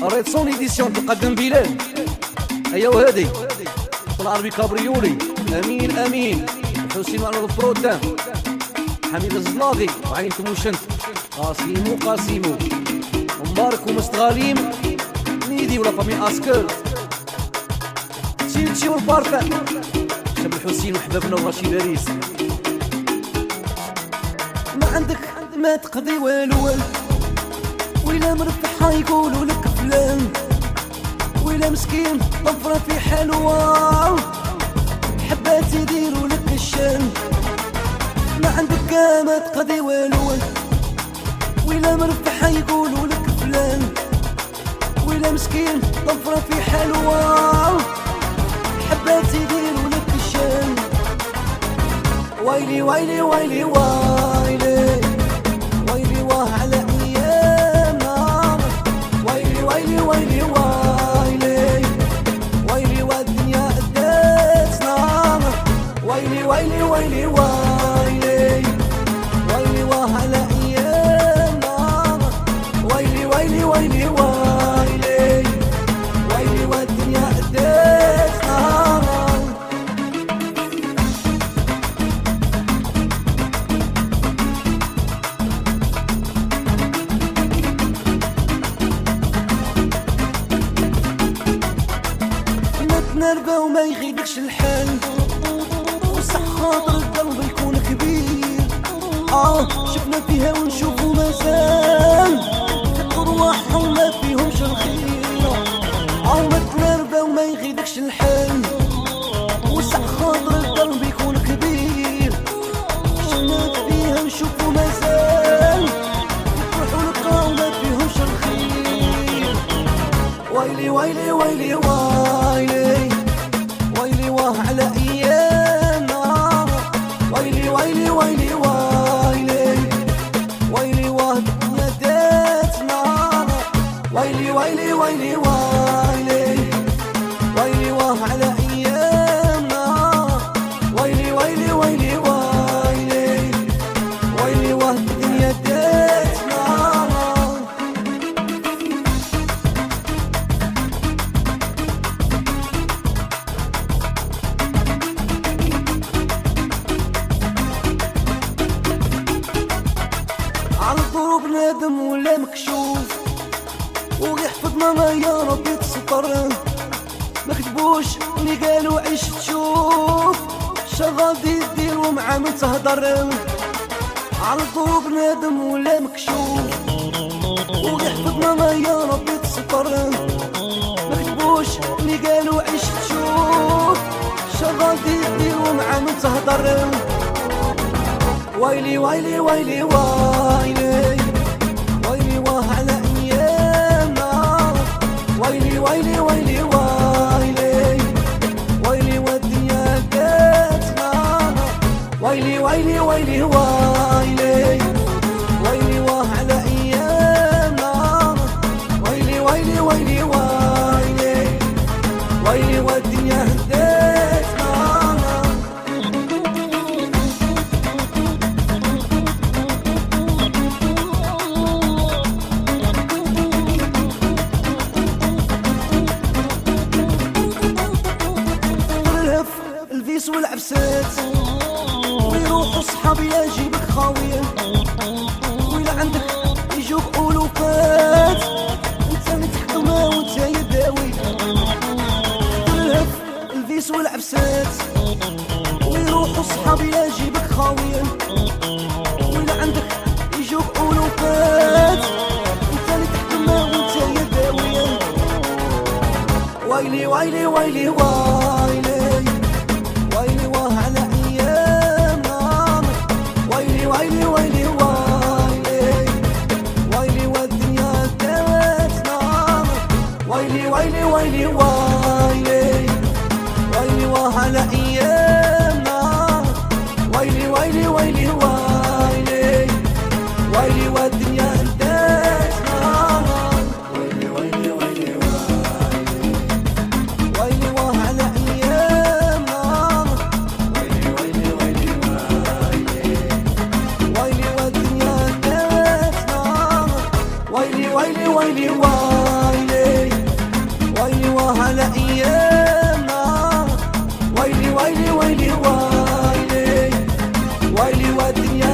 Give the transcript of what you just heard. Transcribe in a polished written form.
ريد سون ايديسيون تقدم بلال. هيا وهادي العربي كابريولي، امين امين حسين معلول البروتان، حميد الزلاغي وعين تموشنت، قاسيمو مبارك ومستغاليم نيدي ولا فامي اسكر تشيلشي والباركة شاب الحسين وحبابنا ورشيد ريس. ما عندك ما تقضي والو ويلا مرفح يقولوا لك فلان، ويلا مسكين طفرة في حلوة حبات يديروا لك الشان. ما عندك ما تقضي والو ويلا مرفح يقولوا لك فلان، ويلا مسكين طفرة في حلوة حبات يديروا لك الشان. ويلي ويلي ويلي ويلي ويلي واه على ايامنا، ويلي ويلي ويلي ويلي ويلي والدنيا ادتنا، ويلي ويلي ويلي ويلي ويلي واه على ايامنا، ويلي ويلي ويلي ويلي ويلي والدنيا ادتنا. نربى وما يغيبكش الحال، وصح خاطر القلب يكون كبير. شفنا فيها ونشوفو مازال أرواحهم ما فيهمش الخير. ما تنربى وما يغيبكش الحال، وصح خاطر القلب يكون كبير. شفنا فيها ونشوفو مازال يفرحوا لقاو ما فيهمش الخير. ويلي ويلي ويلي ويلي ويلي واه على ايامنا، ويلي ويلي ويلي ويلي ويلي واه الدنيا داتنا، ويلي ويلي ويلي ويلي ويلي واه على ايامنا، ويلي ويلي ويلي ويلي ويلي واه الدنيا داتنا. عالضروب نادم ولا مكشوف، ويحفظنا ما يا ربي تستر. ما كتبوش اللي قالوا عيش تشوف، شغادي دير ومع من تهدر. عالضروب نادم ولا مكشوف، ويحفظنا ما يا ربي تستر. ما كتبوش اللي قالوا عيش تشوف، شغادي دير ومع من تهدر. ويلي ويلي ويلي ويلي ويلي واه على ايامنا، ويلي ويلي ويلي ويلي ويلي والدنيا داتنا، ويلي ويلي ويلي ويلي ويلي واه على ايامنا، ويلي ويلي ويلي ويلي ويلي والدنيا داتنا. الفيس والعبسات ويروحوا صحابي يجيبك خاوية، وإلا عندك يجوك ألوفات وانت اللي تحكمها وانت يداوي. تلهف الفيس والعبسات ويروحوا صحابي يجيبك خاوية، وإلا عندك يجوك ألوفات وانت اللي تحكمها وانت يداوي. ويلي ويلي ويلي ويلي ويلي واه على ايامنا، ويلي ويلي ويلي ويلي ويلي والدنيا داتنا، ويلي ويلي ويلي ويلي ويلي واه على ايامنا، ويلي ويلي ويلي ويلي ويلي والدنيا داتنا، ويلي ويلي ويلي ويلي واه على ايامنا، ويلي ويلي ويلي ويلي والدنيا داتنا، ويلي ويلي ويلي ويلي ويلي ويلي ويلي ويلي والدنيا